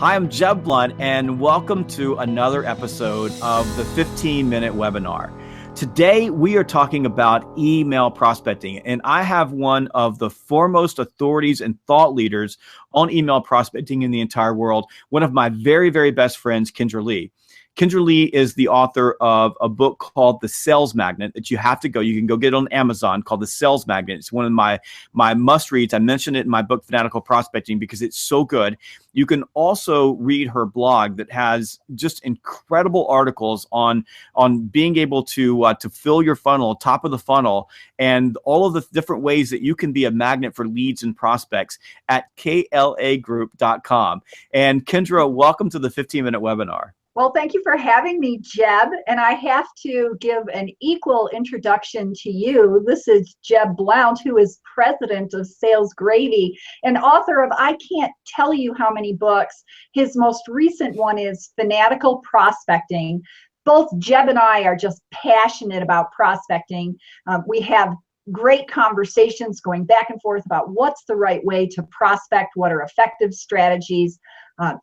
Hi, I'm Jeb Blount, and welcome to another episode of the 15-Minute Webinar. Today, we are talking about email prospecting, and I have one of the foremost authorities and thought leaders on email prospecting in the entire world, one of my very, very best friends, Kendra Lee. Kendra Lee is the author of a book called The Sales Magnet that you can go get on Amazon, called The Sales Magnet. It's one of my must reads. I mentioned it in my book, Fanatical Prospecting, because it's so good. You can also read her blog that has just incredible articles on being able to fill your funnel, top of the funnel, and all of the different ways that you can be a magnet for leads and prospects at klagroup.com. And Kendra, welcome to the 15-Minute Webinar. Well, thank you for having me, Jeb. And I have to give an equal introduction to you. This is Jeb Blount, who is president of Sales Gravy and author of I can't tell you how many books. His most recent one is Fanatical Prospecting. Both Jeb and I are just passionate about prospecting. We have great conversations going back and forth about what's the right way to prospect, what are effective strategies.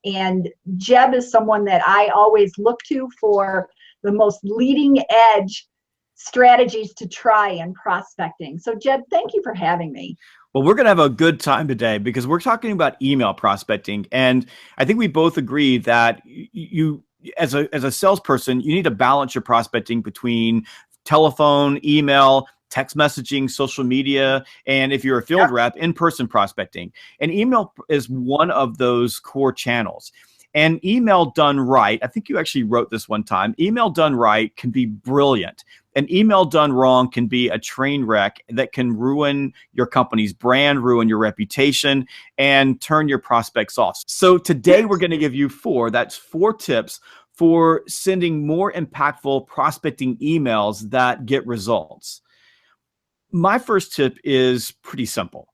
And Jeb is someone that I always look to for the most leading edge strategies to try in prospecting. So Jeb, thank you for having me. Well, we're going to have a good time today because we're talking about email prospecting. And I think we both agree that you, as a salesperson, you need to balance your prospecting between telephone, email, text messaging, social media, and if you're a field rep, in-person prospecting. And email is one of those core channels. And email done right, I think you actually wrote this one time, email done right can be brilliant. And email done wrong can be a train wreck that can ruin your company's brand, ruin your reputation, and turn your prospects off. So today we're going to give you four tips for sending more impactful prospecting emails that get results. My first tip is pretty simple,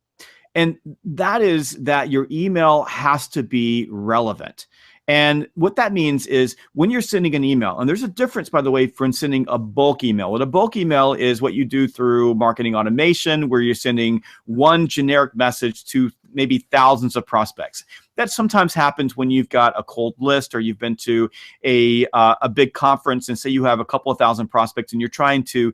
and that is that your email has to be relevant. And what that means is when you're sending an email, and there's a difference, by the way, from sending a bulk email. What a bulk email is what you do through marketing automation, where you're sending one generic message to maybe thousands of prospects. That sometimes happens when you've got a cold list or you've been to a big conference and say you have a couple of thousand prospects and you're trying to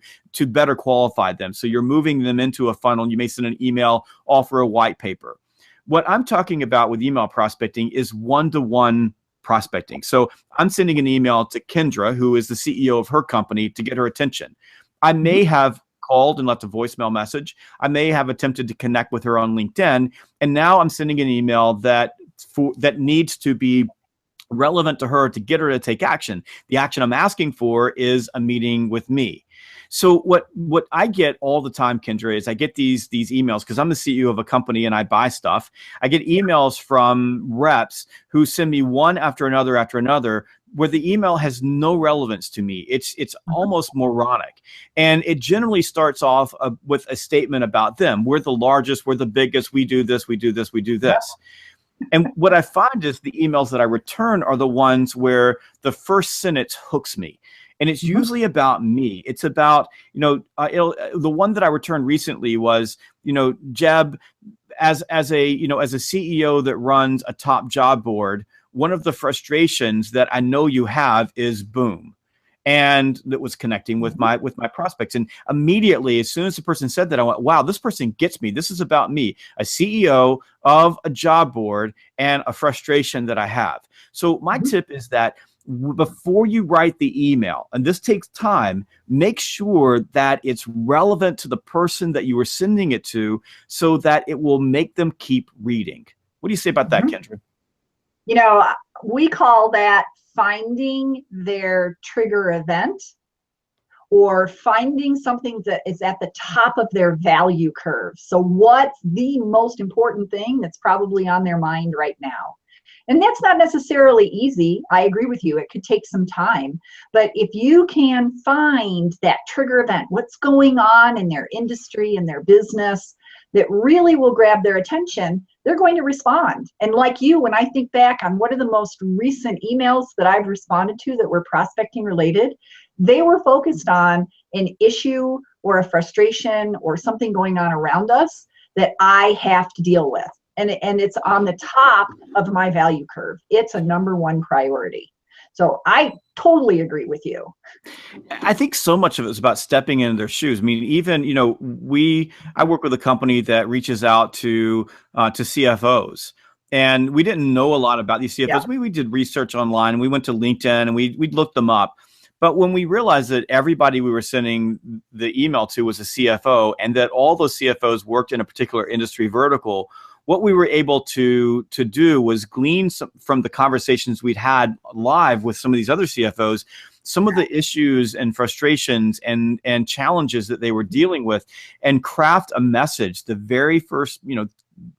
better qualify them. So you're moving them into a funnel. You may send an email, offer a white paper. What I'm talking about with email prospecting is one-to-one prospecting. So I'm sending an email to Kendra, who is the CEO of her company, to get her attention. I may have called and left a voicemail message. I may have attempted to connect with her on LinkedIn. And now I'm sending an email that needs to be relevant to her to get her to take action. The action I'm asking for is a meeting with me. So what I get all the time, Kendra, is I get these emails because I'm the CEO of a company and I buy stuff. I get emails from reps who send me one after another, where the email has no relevance to me. It's almost moronic. And it generally starts off with a statement about them. We're the largest, we're the biggest, we do this, we do this, we do this. And what I find is the emails that I return are the ones where the first sentence hooks me. And it's usually about me. It's about, the one that I returned recently was, Jeb, as a CEO that runs a top job board, one of the frustrations that I know you have is boom. And that was connecting with my prospects. And immediately, as soon as the person said that, I went, wow, this person gets me. This is about me, a CEO of a job board and a frustration that I have. So my tip is that before you write the email, and this takes time, make sure that it's relevant to the person that you are sending it to so that it will make them keep reading. What do you say about that, Kendra? We call that finding their trigger event, or finding something that is at the top of their value curve. So what's the most important thing that's probably on their mind right now? And that's not necessarily easy. I agree with you. It could take some time. But if you can find that trigger event, what's going on in their industry and their business that really will grab their attention, they're going to respond. And like you, when I think back on what are the most recent emails that I've responded to that were prospecting related, they were focused on an issue or a frustration or something going on around us that I have to deal with. and it's on the top of my value curve. It's a number one priority. So I totally agree with you. I think so much of it is about stepping into their shoes. I mean, even, I work with a company that reaches out to CFOs. And we didn't know a lot about these CFOs. Yeah. We did research online, and we went to LinkedIn, and we looked them up. But when we realized that everybody we were sending the email to was a CFO, and that all those CFOs worked in a particular industry vertical, what we were able to do was glean from the conversations we'd had live with some of these other CFOs, some of the issues and frustrations and challenges that they were dealing with, and craft a message, the very first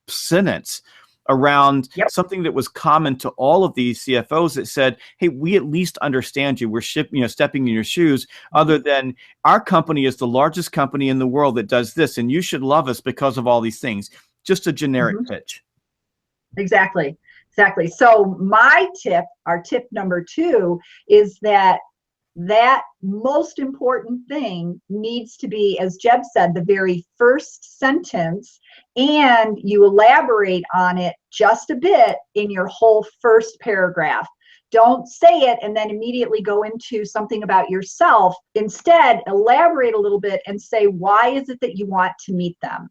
sentence around something that was common to all of these CFOs that said, hey, we at least understand you. We're stepping in your shoes, other than our company is the largest company in the world that does this, and you should love us because of all these things. Just a generic pitch. Exactly. So our tip number 2 is that most important thing needs to be, as Jeb said, the very first sentence, and you elaborate on it just a bit in your whole first paragraph. Don't say it and then immediately go into something about yourself. Instead, elaborate a little bit and say, why is it that you want to meet them?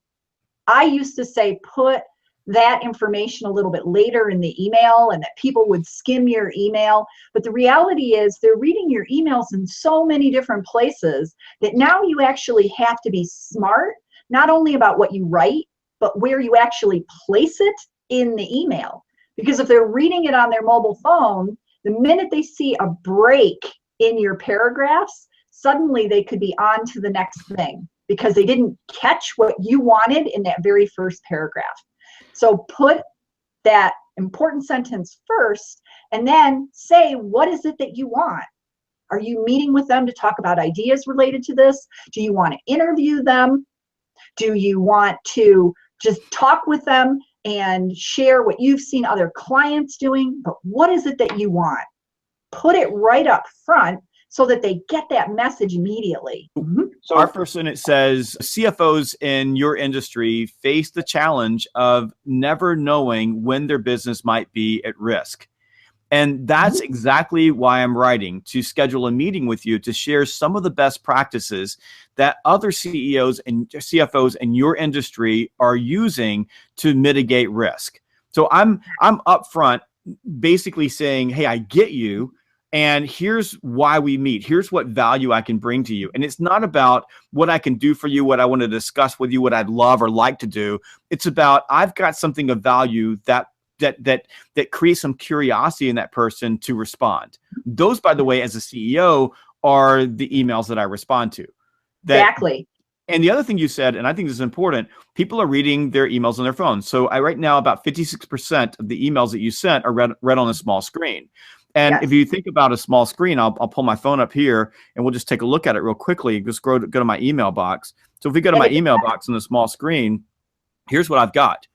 I used to say, put that information a little bit later in the email, and that people would skim your email. But the reality is they're reading your emails in so many different places that now you actually have to be smart, not only about what you write, but where you actually place it in the email. Because if they're reading it on their mobile phone, the minute they see a break in your paragraphs, suddenly they could be on to the next thing because they didn't catch what you wanted in that very first paragraph. So put that important sentence first, and then say, what is it that you want? Are you meeting with them to talk about ideas related to this? Do you want to interview them? Do you want to just talk with them and share what you've seen other clients doing? But what is it that you want? Put it right up front so that they get that message immediately. So our first sentence says, CFOs in your industry face the challenge of never knowing when their business might be at risk. And that's exactly why I'm writing, to schedule a meeting with you to share some of the best practices that other CEOs and CFOs in your industry are using to mitigate risk. So I'm upfront basically saying, hey, I get you. And here's why we meet. Here's what value I can bring to you. And it's not about what I can do for you, what I want to discuss with you, what I'd love or like to do. It's about, I've got something of value that creates some curiosity in that person to respond. Those, by the way, as a CEO, are the emails that I respond to. Exactly. And the other thing you said, and I think this is important, people are reading their emails on their phones. So right now, about 56% of the emails that you sent are read on a small screen. And if you think about a small screen, I'll pull my phone up here and we'll just take a look at it real quickly. Just go to my email box. So if we go to my email box on the small screen, here's what I've got.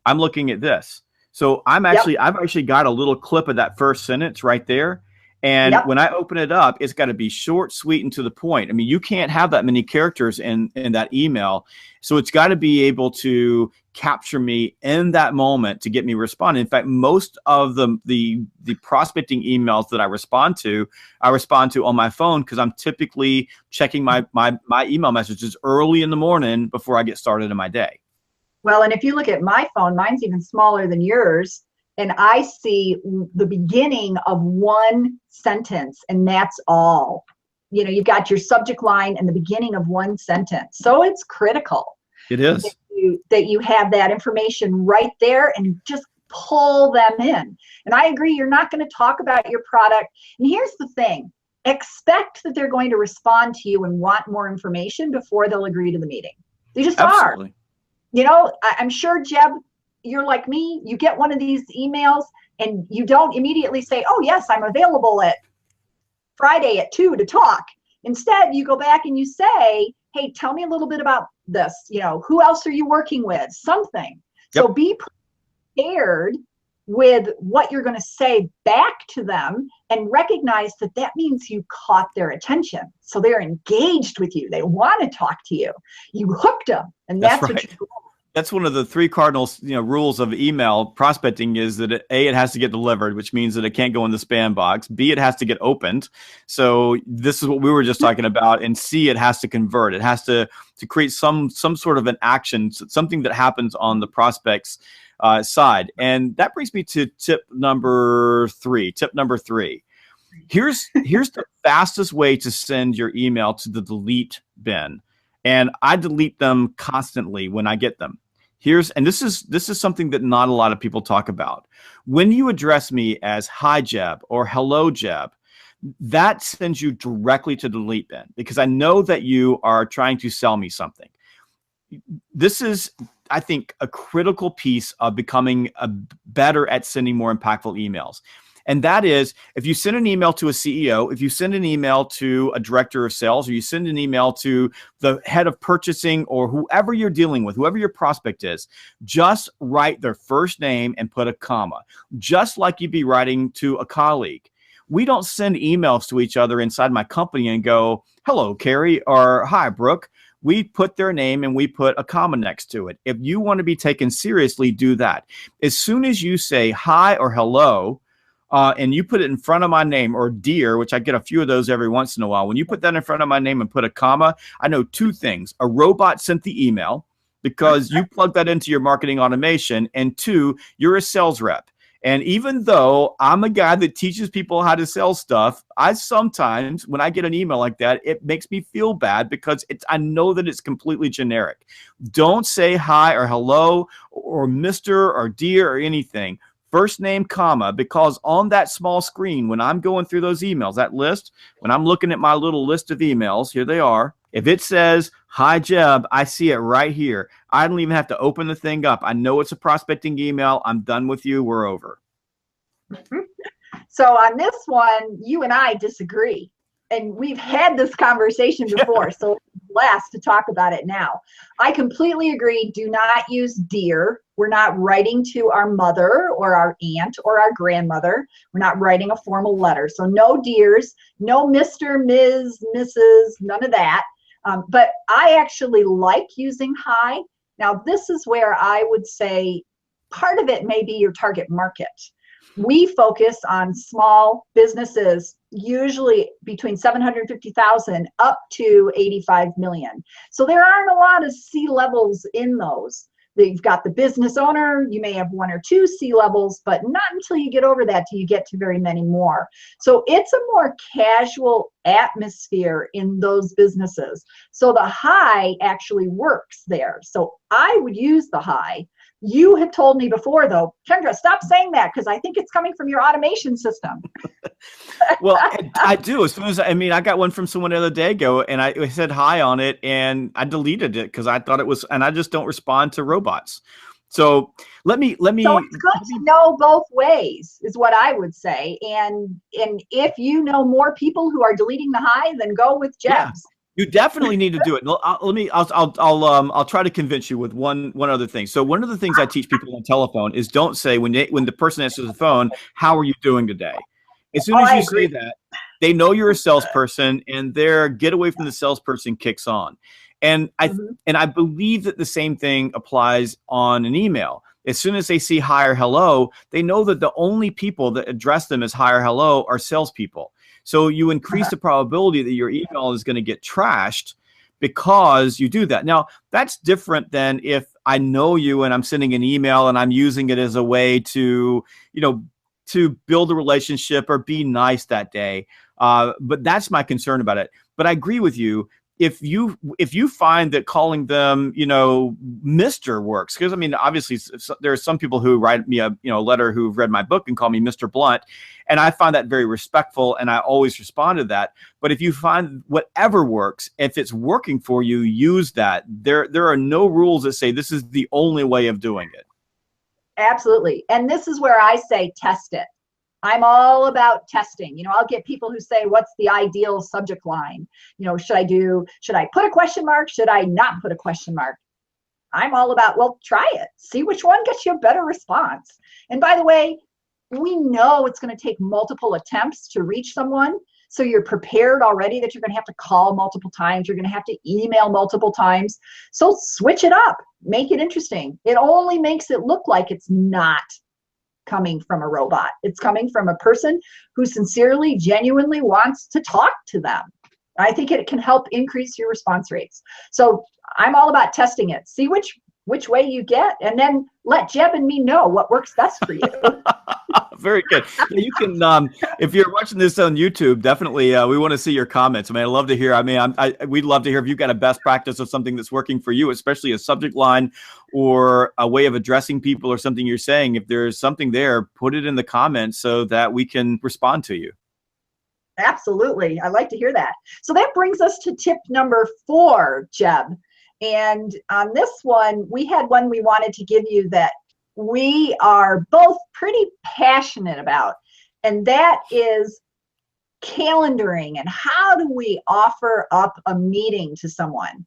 I'm looking at this. So I've actually got a little clip of that first sentence right there. And when I open it up, it's got to be short, sweet, and to the point. I mean, you can't have that many characters in that email. So it's got to be able to capture me in that moment to get me responding. In fact, most of the prospecting emails that I respond to on my phone, because I'm typically checking my email messages early in the morning before I get started in my day. Well, and if you look at my phone, mine's even smaller than yours. And I see the beginning of one sentence, and that's all. You know, you've got your subject line and the beginning of one sentence. So it's critical. It is. That you have that information right there and just pull them in. And I agree, you're not going to talk about your product. And here's the thing. Expect that they're going to respond to you and want more information before they'll agree to the meeting. They just Absolutely. are. You know, I'm sure, Jeb, you're like me. You get one of these emails and you don't immediately say, oh, yes, I'm available at Friday at 2 to talk. Instead, you go back and you say, hey, tell me a little bit about this. You know, who else are you working with? Something. So be prepared with what you're going to say back to them and recognize that that means you caught their attention. So they're engaged with you. They want to talk to you. You hooked them. And that's what you're doing. That's one of the three cardinal, rules of email prospecting is that it has to get delivered, which means that it can't go in the spam box. B, it has to get opened. So this is what we were just talking about. And C, it has to convert. It has to create some sort of an action, something that happens on the prospect's side. And that brings me to tip number three. Here's the fastest way to send your email to the delete bin. And I delete them constantly when I get them. This is something that not a lot of people talk about. When you address me as hi Jeb or hello Jeb, that sends you directly to the delete bin because I know that you are trying to sell me something. This is, I think, a critical piece of becoming better at sending more impactful emails. And that is, if you send an email to a CEO, if you send an email to a director of sales, or you send an email to the head of purchasing or whoever you're dealing with, whoever your prospect is, just write their first name and put a comma, just like you'd be writing to a colleague. We don't send emails to each other inside my company and go, hello, Carrie, or hi, Brooke. We put their name and we put a comma next to it. If you want to be taken seriously, do that. As soon as you say hi or hello, and you put it in front of my name, or dear, which I get a few of those every once in a while. When you put that in front of my name and put a comma, I know two things. A robot sent the email because you plug that into your marketing automation. And two, you're a sales rep. And even though I'm a guy that teaches people how to sell stuff, I sometimes, when I get an email like that, it makes me feel bad because I know that it's completely generic. Don't say hi or hello or Mr. or dear or anything. First name, comma, because on that small screen, when I'm going through those emails, that list, when I'm looking at my little list of emails, here they are. If it says, hi, Jeb, I see it right here. I don't even have to open the thing up. I know it's a prospecting email. I'm done with you. We're over. So on this one, you and I disagree. And we've had this conversation before, so it's blast to talk about it now. I completely agree. Do not use dear. We're not writing to our mother or our aunt or our grandmother. We're not writing a formal letter. So no dears, no Mr., Ms., Mrs., none of that. But I actually like using hi. Now, this is where I would say part of it may be your target market. We focus on small businesses, usually between 750,000 up to 85 million. So there aren't a lot of C levels in those. You've got the business owner, you may have one or two C levels, but not until you get over that do you get to very many more. So it's a more casual atmosphere in those businesses. So the hi actually works there. So I would use the hi. You had told me before, though, Kendra, stop saying that because I think it's coming from your automation system. Well, I do. As soon as I got one from someone the other day ago, and I said hi on it, and I deleted it because I thought it was, and I just don't respond to robots. So let me. So it's good to know both ways, is what I would say. And if you know more people who are deleting the hi, then go with Jeb's. Yeah. You definitely need to do it. I'll try to convince you with one other thing. So one of the things I teach people on telephone is don't say when the person answers the phone, how are you doing today? As soon as you say that, they know you're a salesperson and their get away from the salesperson kicks on. And I believe that the same thing applies on an email. As soon as they see hi or hello, they know that the only people that address them as hi or hello are salespeople. So you increase the probability that your email is going to get trashed because you do that. Now, that's different than if I know you and I'm sending an email and I'm using it as a way to, to build a relationship or be nice that day. But that's my concern about it. But I agree with you. If you find that calling them, Mr. works, because obviously there are some people who write me a letter who've read my book and call me Mr. Blunt, and I find that very respectful, and I always respond to that. But if you find whatever works, if it's working for you, use that. There are no rules that say this is the only way of doing it. Absolutely, and this is where I say test it. I'm all about testing. I'll get people who say, what's the ideal subject line? Should I put a question mark? Should I not put a question mark? I'm all about, well, try it. See which one gets you a better response. And by the way, we know it's going to take multiple attempts to reach someone. So you're prepared already that you're going to have to call multiple times. You're going to have to email multiple times. So switch it up, make it interesting. It only makes it look like it's not coming from a robot. It's coming from a person who sincerely, genuinely wants to talk to them. I think it can help increase your response rates. So I'm all about testing it. See which way you get, and then let Jeb and me know what works best for you. Very good. Yeah, you can, if you're watching this on YouTube, definitely we want to see your comments. I mean, I love to hear. I mean, we'd love to hear if you've got a best practice of something that's working for you, especially a subject line or a way of addressing people or something you're saying. If there's something there, put it in the comments so that we can respond to you. Absolutely. I like to hear that. So that brings us to tip number 4, Jeb. And on this one, we had one we wanted to give you that we are both pretty passionate about, and that is calendaring and how do we offer up a meeting to someone.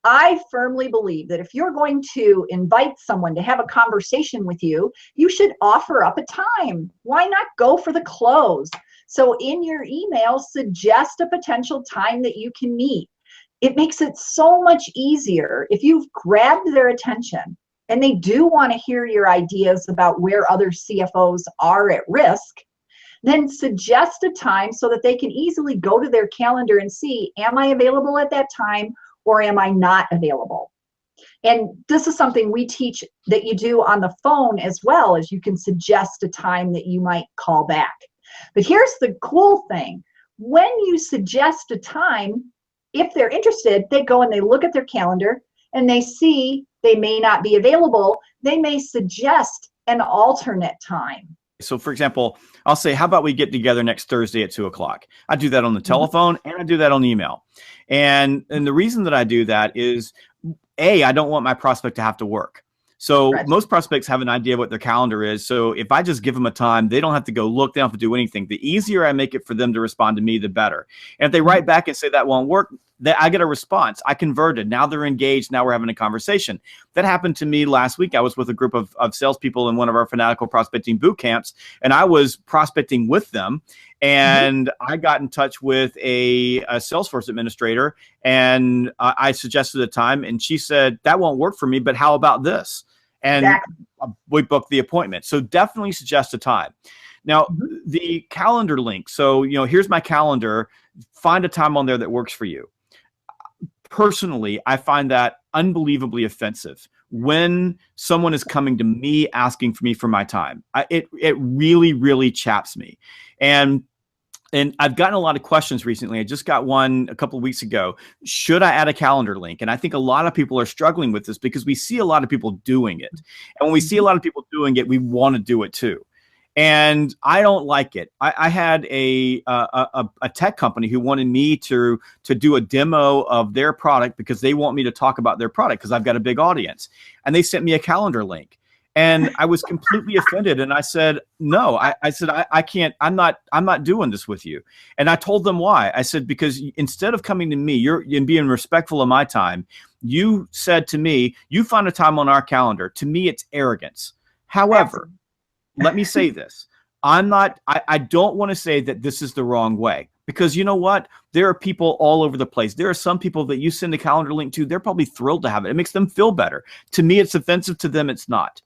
I firmly believe that if you're going to invite someone to have a conversation with you, you should offer up a time. Why not go for the close? So in your email, suggest a potential time that you can meet. It makes it so much easier if you've grabbed their attention and they do want to hear your ideas about where other CFOs are at risk, then suggest a time so that they can easily go to their calendar and see, am I available at that time or am I not available? And this is something we teach that you do on the phone as well, as you can suggest a time that you might call back. But here's the cool thing. When you suggest a time, if they're interested, they go and they look at their calendar and they see they may not be available. They may suggest an alternate time. So for example, I'll say, how about we get together next Thursday at 2 o'clock? I do that on the telephone and I do that on email. And the reason that I do that is, A, I don't want my prospect to have to work. So most prospects have an idea of what their calendar is. So if I just give them a time, they don't have to go look, they don't have to do anything. The easier I make it for them to respond to me, the better. And if they write back and say that won't work, I get a response. I converted. Now they're engaged. Now we're having a conversation. That happened to me last week. I was with a group of salespeople in one of our Fanatical Prospecting boot camps, and I was prospecting with them. And I got in touch with a Salesforce administrator, and I suggested a time, and she said, that won't work for me, but how about this? And we booked the appointment. So definitely suggest a time. Now, the calendar link. So, here's my calendar. Find a time on there that works for you. Personally, I find that unbelievably offensive when someone is coming to me asking for me for my time. It really, really chaps me. And I've gotten a lot of questions recently. I just got one a couple of weeks ago. Should I add a calendar link? And I think a lot of people are struggling with this because we see a lot of people doing it. And when we see a lot of people doing it, we want to do it too. And I don't like it. I had a tech company who wanted me to do a demo of their product because they want me to talk about their product because I've got a big audience. And they sent me a calendar link. And I was completely offended. And I said, no, I said, I can't, I'm not doing this with you. And I told them why. I said, because instead of coming to me, you're being respectful of my time. You said to me, you find a time on our calendar. To me, it's arrogance. However, let me say this. I don't want to say that this is the wrong way, because you know what? There are people all over the place. There are some people that you send a calendar link to, they're probably thrilled to have it. It makes them feel better. To me, it's offensive. To them, it's not.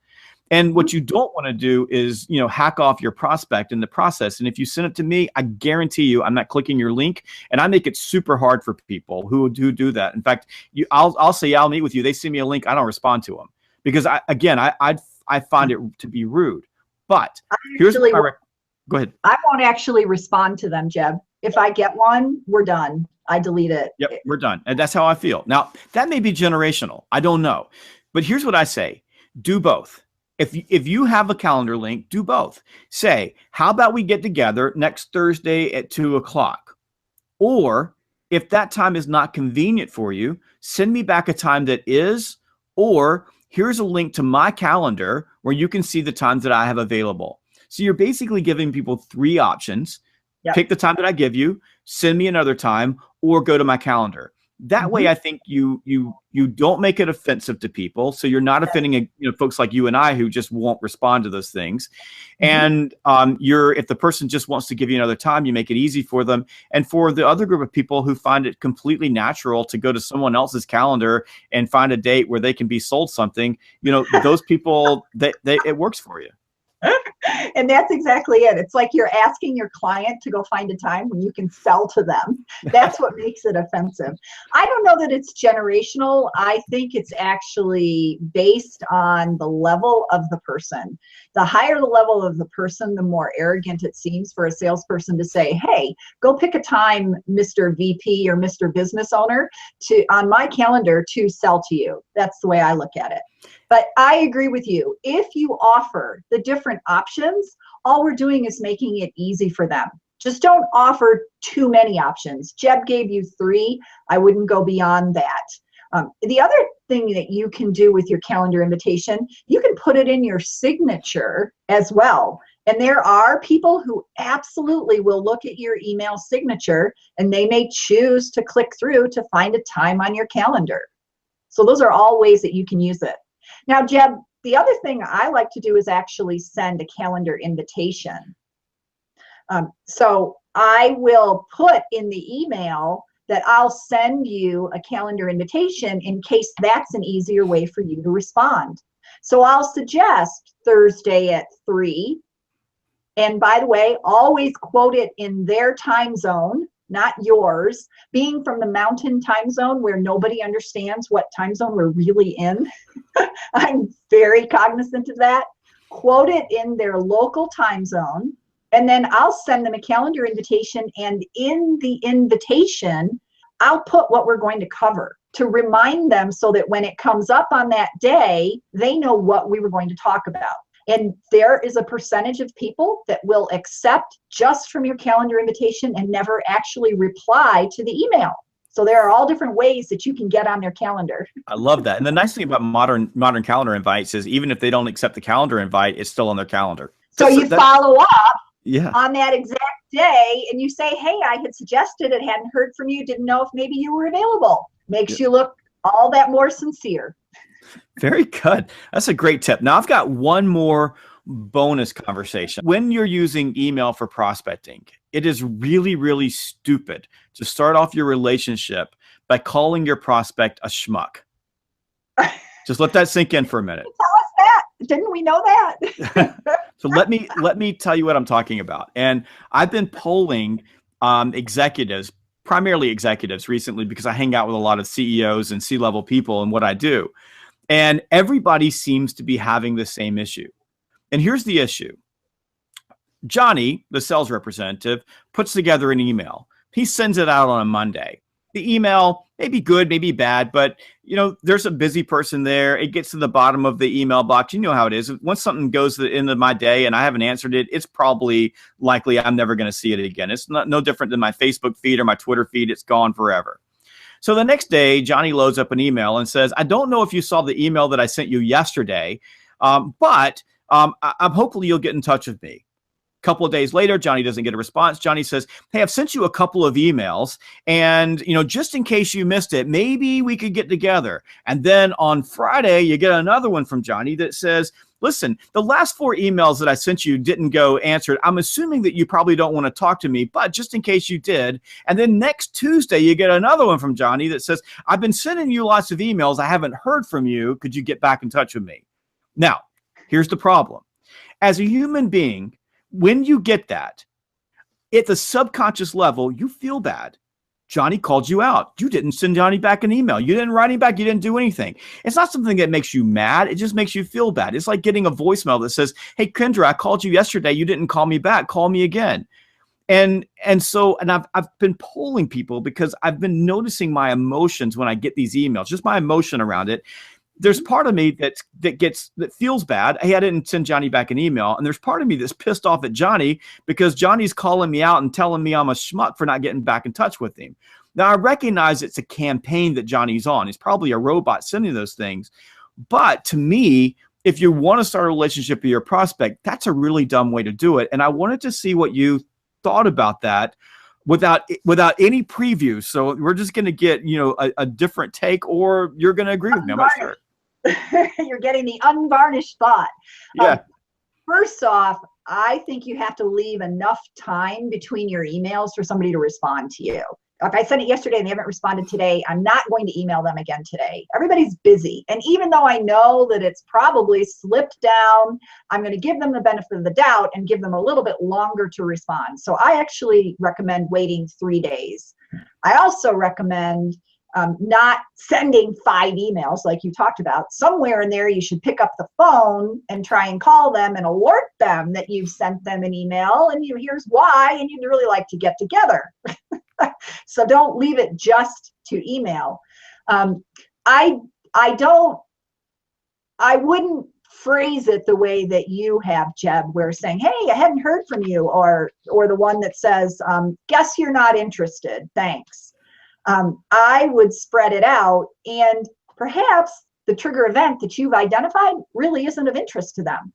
And what you don't want to do is, hack off your prospect in the process. And if you send it to me, I guarantee you, I'm not clicking your link, and I make it super hard for people who do that. In fact, I'll say, I'll meet with you. They send me a link. I don't respond to them because I find it to be rude. But here's my go ahead. I won't actually respond to them, Jeb. If I get one, we're done. I delete it. Yep, we're done. And that's how I feel. Now, that may be generational. I don't know. But here's what I say. Do both. If you have a calendar link, do both. Say, how about we get together next Thursday at 2 o'clock? Or if that time is not convenient for you, send me back a time that is, or here's a link to my calendar where you can see the times that I have available. So you're basically giving people 3 options. Yep. Pick the time that I give you, send me another time, or go to my calendar. That way, I think you don't make it offensive to people, so you're not offending folks like you and I who just won't respond to those things. And if the person just wants to give you another time, you make it easy for them. And for the other group of people who find it completely natural to go to someone else's calendar and find a date where they can be sold something, those people, it works for you. And that's exactly it. It's like you're asking your client to go find a time when you can sell to them. That's what makes it offensive. I don't know that it's generational. I think it's actually based on the level of the person. The higher the level of the person, the more arrogant it seems for a salesperson to say, hey, go pick a time, Mr. VP or Mr. Business Owner, on my calendar to sell to you. That's the way I look at it. But I agree with you. If you offer the different options, all we're doing is making it easy for them. Just don't offer too many options. Jeb gave you 3. I wouldn't go beyond that. The other thing that you can do with your calendar invitation, you can put it in your signature as well. And there are people who absolutely will look at your email signature, and they may choose to click through to find a time on your calendar. So those are all ways that you can use it. Now, Jeb, the other thing I like to do is actually send a calendar invitation. So I will put in the email that I'll send you a calendar invitation in case that's an easier way for you to respond. So I'll suggest Thursday at 3. And by the way, always quote it in their time zone, not yours. Being from the mountain time zone where nobody understands what time zone we're really in, I'm very cognizant of that. Quote it in their local time zone, and then I'll send them a calendar invitation, and in the invitation, I'll put what we're going to cover to remind them so that when it comes up on that day, they know what we were going to talk about. And there is a percentage of people that will accept just from your calendar invitation and never actually reply to the email. So there are all different ways that you can get on their calendar. I love that. And the nice thing about modern calendar invites is even if they don't accept the calendar invite, it's still on their calendar. So you follow up on that exact day and you say, hey, I had suggested it, hadn't heard from you, didn't know if maybe you were available. Makes you look all that more sincere. Very good. That's a great tip. Now I've got one more bonus conversation. When you're using email for prospecting, it is really, really stupid to start off your relationship by calling your prospect a schmuck. Just let that sink in for a minute. Tell us that. Didn't we know that? So let me tell you what I'm talking about. And I've been polling executives, primarily executives recently, because I hang out with a lot of CEOs and C-level people and what I do. And everybody seems to be having the same issue. And here's the issue. Johnny, the sales representative, puts together an email. He sends it out on a Monday. The email may be good, may be bad, but there's a busy person there. It gets to the bottom of the email box. You know how it is. Once something goes to the end of my day and I haven't answered it, it's probably likely I'm never going to see it again. It's no different than my Facebook feed or my Twitter feed. It's gone forever. So the next day, Johnny loads up an email and says, I don't know if you saw the email that I sent you yesterday, but I'm hopefully you'll get in touch with me. A couple of days later, Johnny doesn't get a response. Johnny says, hey, I've sent you a couple of emails, and just in case you missed it, maybe we could get together. And then on Friday, you get another one from Johnny that says, listen, the last 4 emails that I sent you didn't go answered. I'm assuming that you probably don't want to talk to me, but just in case you did. And then next Tuesday, you get another one from Johnny that says, I've been sending you lots of emails. I haven't heard from you. Could you get back in touch with me? Now, here's the problem. As a human being, when you get that, at the subconscious level, you feel bad. Johnny called you out. You didn't send Johnny back an email. You didn't write him back. You didn't do anything. It's not something that makes you mad. It just makes you feel bad. It's like getting a voicemail that says, hey, Kendra, I called you yesterday. You didn't call me back. Call me again. And I've been polling people because I've been noticing my emotions when I get these emails, just my emotion around it. There's part of me that feels bad. Hey, I didn't send Johnny back an email. And there's part of me that's pissed off at Johnny because Johnny's calling me out and telling me I'm a schmuck for not getting back in touch with him. Now, I recognize it's a campaign that Johnny's on. He's probably a robot sending those things. But to me, if you want to start a relationship with your prospect, that's a really dumb way to do it. And I wanted to see what you thought about that. without any preview. So we're just going to get, you know, a different take, or you're going to agree with me. I'm not sure. You're getting the unvarnished thought. Yeah. First off, I think you have to leave enough time between your emails for somebody to respond to you. If I sent it yesterday and they haven't responded today, I'm not going to email them again today. Everybody's busy. And even though I know that it's probably slipped down, I'm going to give them the benefit of the doubt and give them a little bit longer to respond. So I actually recommend waiting 3 days. I also recommend not sending 5 emails like you talked about. Somewhere in there, you should pick up the phone and try and call them and alert them that you've sent them an email and here's why, and you'd really like to get together. So don't leave it just to email. I wouldn't phrase it the way that you have, Jeb, where saying, hey, I hadn't heard from you, or the one that says, guess you're not interested, thanks. I would spread it out, and perhaps the trigger event that you've identified really isn't of interest to them.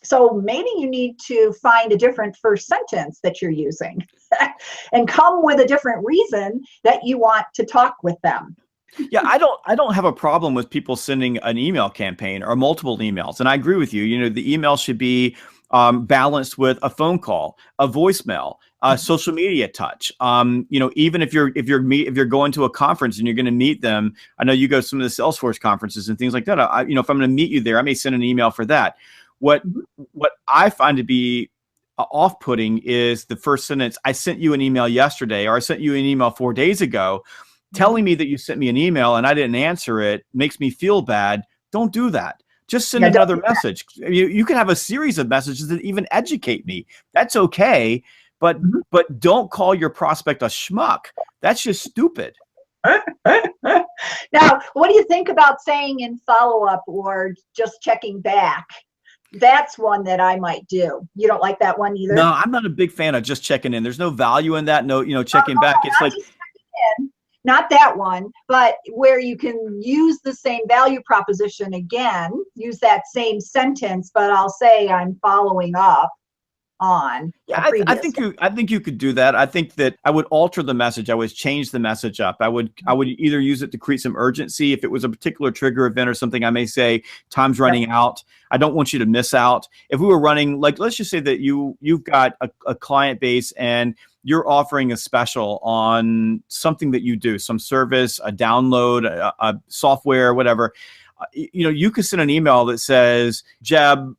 So maybe you need to find a different first sentence that you're using and come with a different reason that you want to talk with them. Yeah, I don't have a problem with people sending an email campaign or multiple emails. And I agree with you. You know, the email should be balanced with a phone call, a voicemail, social media touch. You know, even if you're going to a conference and you're going to meet them, I know you go to some of the Salesforce conferences and things like that. You know, if I'm going to meet you there, I may send an email for that. What I find to be off-putting is the first sentence, I sent you an email yesterday, or I sent you an email 4 days ago. Telling me that you sent me an email and I didn't answer it makes me feel bad. Don't do that. Just send another message. You can have a series of messages that even educate me. That's okay. But don't call your prospect a schmuck. That's just stupid. Now, what do you think about saying in follow-up or just checking back? That's one that I might do. You don't like that one either? No, I'm not a big fan of just checking in. There's no value in that. No, you know, checking back. It's like, not that one, but where you can use the same value proposition again, use that same sentence, but I'll say I'm following up on. Yeah, I think you could do that. I think that I would alter the message. I would change the message up. I would either use it to create some urgency. If it was a particular trigger event or something, I may say, time's running out. I don't want you to miss out. If we were running, like, let's just say that you've got a client base and you're offering a special on something that you do, some service, a download, a software, whatever. You know, you could send an email that says, Jeb,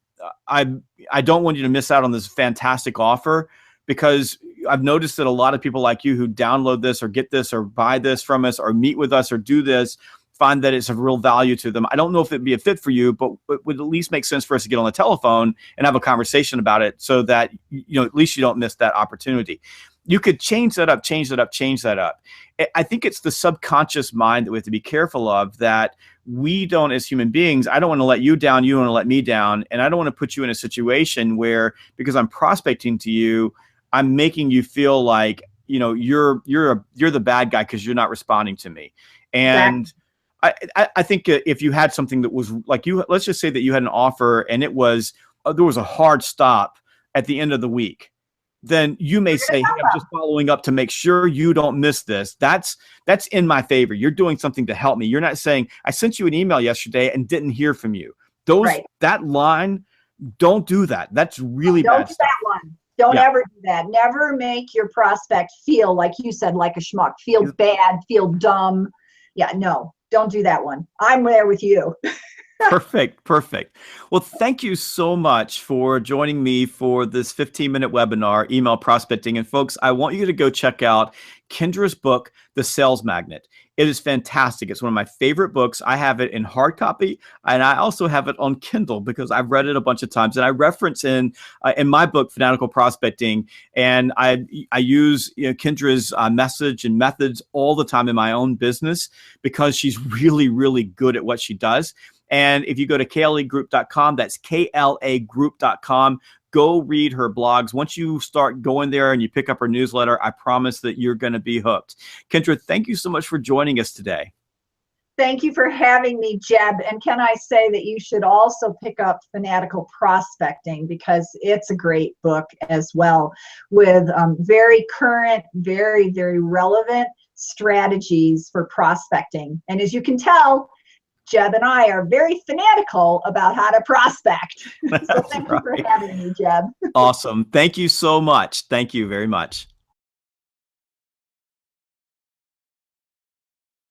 I don't want you to miss out on this fantastic offer, because I've noticed that a lot of people like you who download this or get this or buy this from us or meet with us or do this find that it's of real value to them. I don't know if it'd be a fit for you, but it would at least make sense for us to get on the telephone and have a conversation about it so that, you know, at least you don't miss that opportunity. You could change that up, change that up, change that up. I think it's the subconscious mind that we have to be careful of, that we don't, as human beings, I don't want to let you down, you don't want to let me down, and I don't want to put you in a situation where, because I'm prospecting to you, I'm making you feel like, you know, you're the bad guy because you're not responding to me. And I think if you had something that was like, let's just say that you had an offer and it was there was a hard stop at the end of the week, then you may say, hey, I'm just following up to make sure you don't miss this. That's in my favor. You're doing something to help me. You're not saying, I sent you an email yesterday and didn't hear from you. That line, don't do that. That's really bad stuff. That one. Don't ever do that. Never make your prospect feel, like you said, like a schmuck. Feel bad, feel dumb. Yeah, no, don't do that one. I'm there with you. Perfect. Well, thank you so much for joining me for this 15-minute webinar, Email Prospecting. And folks, I want you to go check out Kendra's book, The Sales Magnet. It is fantastic. It's one of my favorite books. I have it in hard copy, and I also have it on Kindle because I've read it a bunch of times. And I reference in my book, Fanatical Prospecting, and I use Kendra's message and methods all the time in my own business because she's really, really good at what she does. And if you go to KLAgroup.com, that's KLAgroup.com, go read her blogs. Once you start going there and you pick up her newsletter, I promise that you're going to be hooked. Kendra, thank you so much for joining us today. Thank you for having me, Jeb. And can I say that you should also pick up Fanatical Prospecting, because it's a great book as well, with very current, very, very relevant strategies for prospecting. And as you can tell, Jeb and I are very fanatical about how to prospect. So thank you for having me, Jeb. Awesome. Thank you so much. Thank you very much.